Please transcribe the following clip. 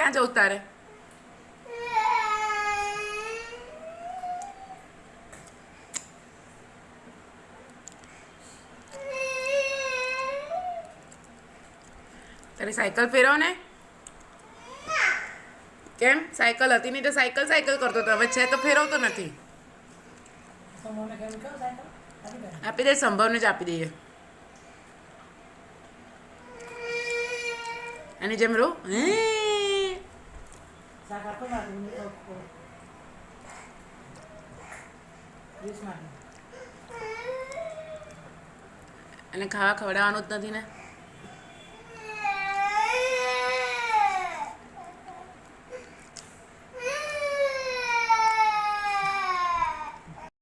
ક્યાં જવું તારે? તારી સાયકલ ફેરવ ને. કેમ? સાયકલ હતી નહીં તો સાયકલ સાયકલ કરતો હતો, હવે છે તો ફેરવતો નથી. આપી દે, સંભવને જ આપી દઈએ. એની જેમ રો એને ખાવા ખવડાવવાનું જ નથી ને.